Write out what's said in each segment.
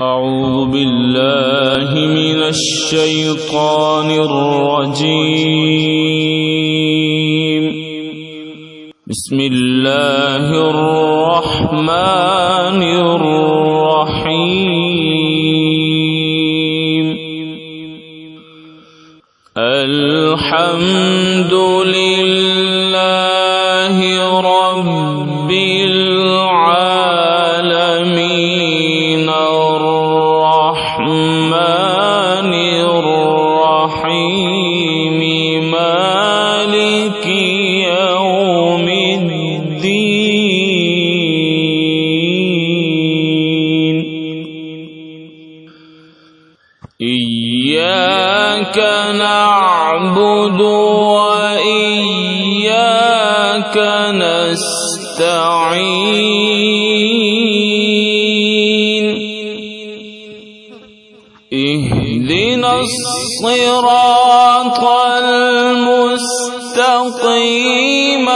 أعوذ بالله من الشيطان الرجيم. بسم الله الرحمن الرحيم. الحمد لله رب العالمين الرحمن الرحيم مالك يوم الدين. إياك نعبد وإياك نستعين. اهدنا الصراط المستقيم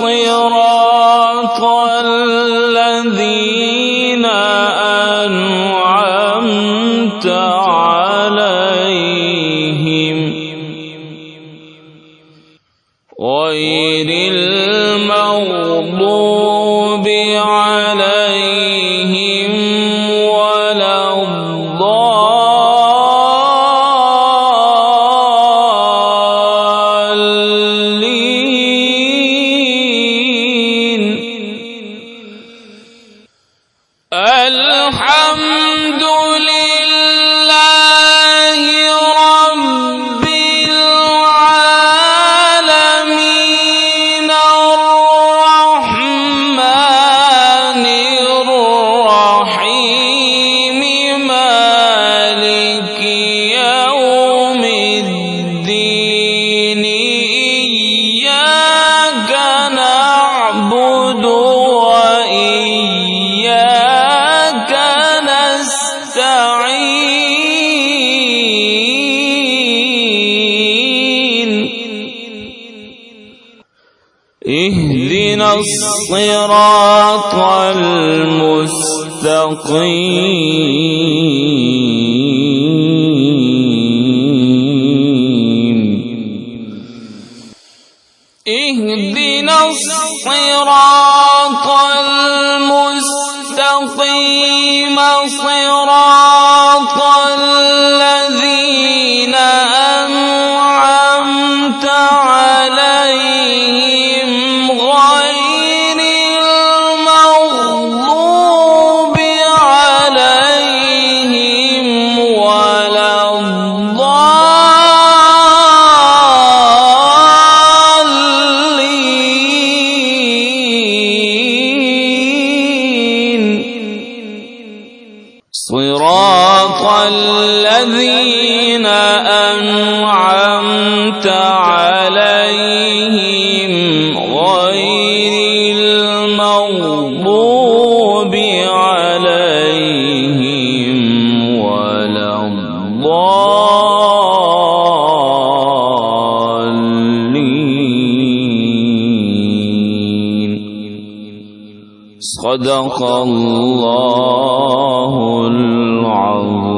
صراط الذين أنعمت عليهم غير المغضوب عليهم ولا الضالين. الحمد لله رب العالمين الرحمن الرحيم مالك يوم الدين. إياك نعبد وإياك نستعين. اهدنا الصراط المستقيم. اهدنا الصراط المستقيم صراط الذين أنعمت عليهم غير المغضوب عليهم ولا الضالين. صراط الذين أنعمت عليهم غير المغضوب عليهم ولا الضالين. صدق الله العظيم.